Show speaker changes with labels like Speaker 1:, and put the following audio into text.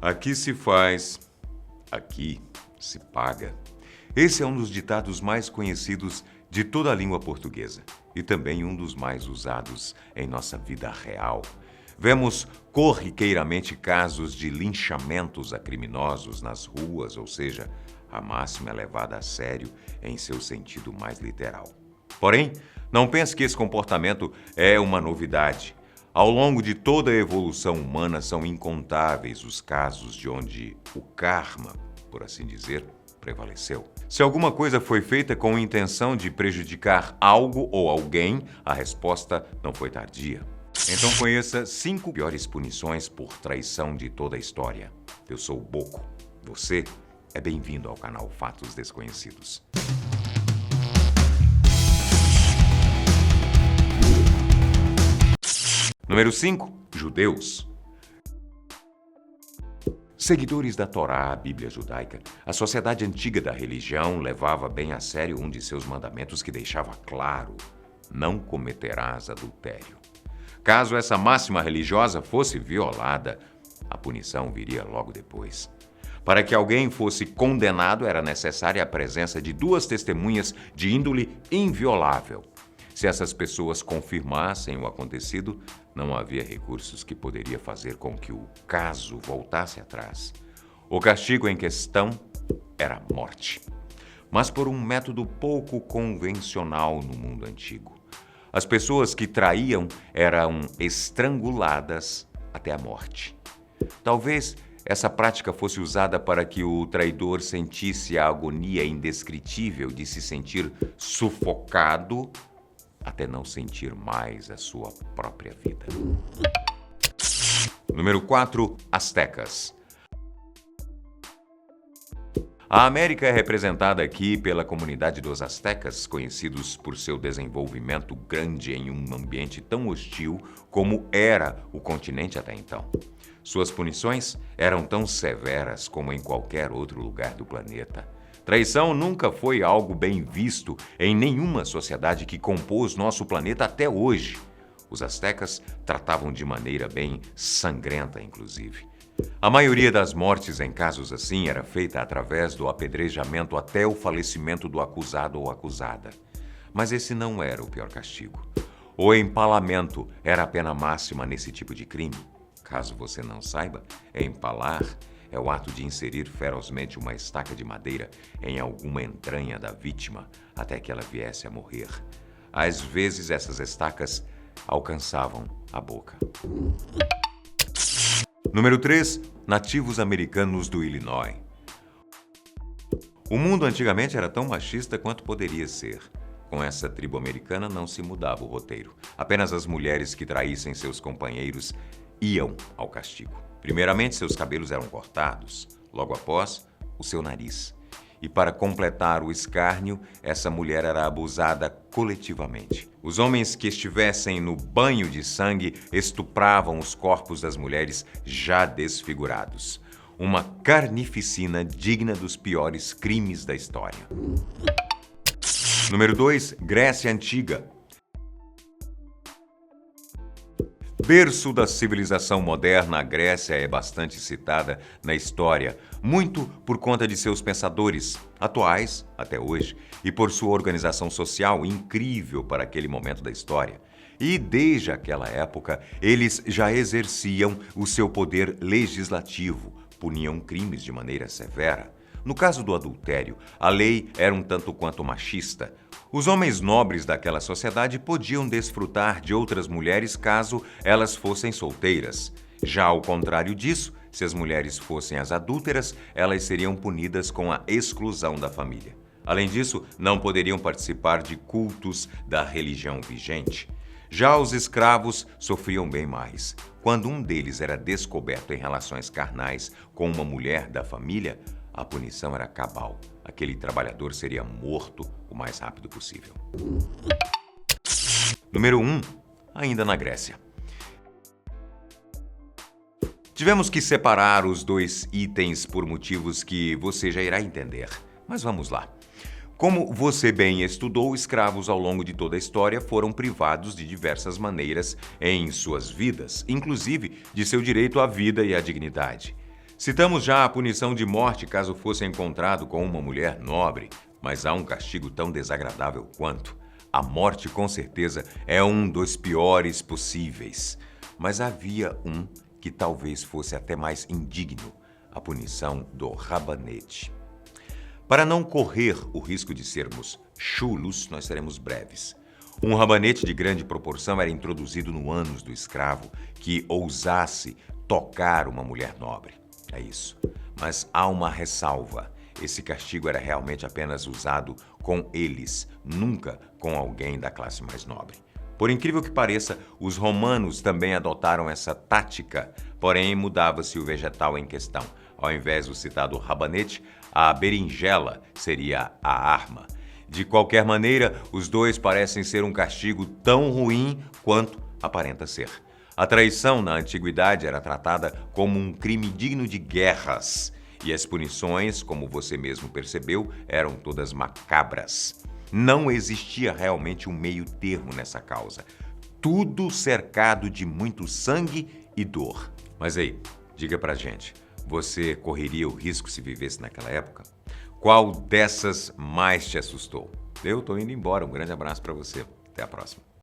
Speaker 1: Aqui se faz, aqui se paga. Esse é um dos ditados mais conhecidos de toda a língua portuguesa e também um dos mais usados em nossa vida real. Vemos corriqueiramente casos de linchamentos a criminosos nas ruas, ou seja, a máxima é levada a sério em seu sentido mais literal. Porém, não pense que esse comportamento é uma novidade. Ao longo de toda a evolução humana, são incontáveis os casos de onde o karma, por assim dizer, prevaleceu. Se alguma coisa foi feita com a intenção de prejudicar algo ou alguém, a resposta não foi tardia. Então conheça 5 piores punições por traição de toda a história. Eu sou o Boco. Você é bem-vindo ao canal Fatos Desconhecidos. Número 5. Judeus. Seguidores da Torá, a Bíblia judaica, a sociedade antiga da religião levava bem a sério um de seus mandamentos que deixava claro: não cometerás adultério. Caso essa máxima religiosa fosse violada, a punição viria logo depois. Para que alguém fosse condenado, era necessária a presença de 2 testemunhas de índole inviolável. Se essas pessoas confirmassem o acontecido, não havia recursos que poderia fazer com que o caso voltasse atrás. O castigo em questão era a morte, mas por um método pouco convencional no mundo antigo. As pessoas que traíam eram estranguladas até a morte. Talvez essa prática fosse usada para que o traidor sentisse a agonia indescritível de se sentir sufocado até não sentir mais a sua própria vida. Número 4. Astecas. A América é representada aqui pela comunidade dos astecas, conhecidos por seu desenvolvimento grande em um ambiente tão hostil como era o continente até então. Suas punições eram tão severas como em qualquer outro lugar do planeta. Traição nunca foi algo bem visto em nenhuma sociedade que compôs nosso planeta até hoje. Os astecas tratavam de maneira bem sangrenta, inclusive. A maioria das mortes em casos assim era feita através do apedrejamento até o falecimento do acusado ou acusada. Mas esse não era o pior castigo. O empalamento era a pena máxima nesse tipo de crime. Caso você não saiba, empalar é o ato de inserir ferozmente uma estaca de madeira em alguma entranha da vítima até que ela viesse a morrer. Às vezes, essas estacas alcançavam a boca. Número 3. Nativos americanos do Illinois. O mundo antigamente era tão machista quanto poderia ser. Com essa tribo americana não se mudava o roteiro. Apenas as mulheres que traíssem seus companheiros iam ao castigo. Primeiramente, seus cabelos eram cortados, logo após, o seu nariz. E para completar o escárnio, essa mulher era abusada coletivamente. Os homens que estivessem no banho de sangue estupravam os corpos das mulheres já desfigurados. Uma carnificina digna dos piores crimes da história. Número 2. Grécia Antiga. Berço da civilização moderna, a Grécia é bastante citada na história, muito por conta de seus pensadores, atuais até hoje, e por sua organização social incrível para aquele momento da história. E desde aquela época, eles já exerciam o seu poder legislativo, puniam crimes de maneira severa. No caso do adultério, a lei era um tanto quanto machista. Os homens nobres daquela sociedade podiam desfrutar de outras mulheres caso elas fossem solteiras. Já ao contrário disso, se as mulheres fossem as adúlteras, elas seriam punidas com a exclusão da família. Além disso, não poderiam participar de cultos da religião vigente. Já os escravos sofriam bem mais. Quando um deles era descoberto em relações carnais com uma mulher da família, a punição era cabal. Aquele trabalhador seria morto o mais rápido possível. Número 1. Ainda na Grécia. Tivemos que separar os 2 itens por motivos que você já irá entender. Mas vamos lá. Como você bem estudou, escravos ao longo de toda a história foram privados de diversas maneiras em suas vidas, inclusive de seu direito à vida e à dignidade. Citamos já a punição de morte caso fosse encontrado com uma mulher nobre, mas há um castigo tão desagradável quanto. A morte, com certeza, é um dos piores possíveis. Mas havia um que talvez fosse até mais indigno, a punição do rabanete. Para não correr o risco de sermos chulos, nós seremos breves. Um rabanete de grande proporção era introduzido no ânus do escravo que ousasse tocar uma mulher nobre. É isso. Mas há uma ressalva. Esse castigo era realmente apenas usado com eles, nunca com alguém da classe mais nobre. Por incrível que pareça, os romanos também adotaram essa tática, porém mudava-se o vegetal em questão. Ao invés do citado rabanete, a berinjela seria a arma. De qualquer maneira, os dois parecem ser um castigo tão ruim quanto aparenta ser. A traição na antiguidade era tratada como um crime digno de guerras, e as punições, como você mesmo percebeu, eram todas macabras. Não existia realmente um meio termo nessa causa. Tudo cercado de muito sangue e dor. Mas aí, diga pra gente, você correria o risco se vivesse naquela época? Qual dessas mais te assustou? Eu tô indo embora. Um grande abraço pra você. Até a próxima.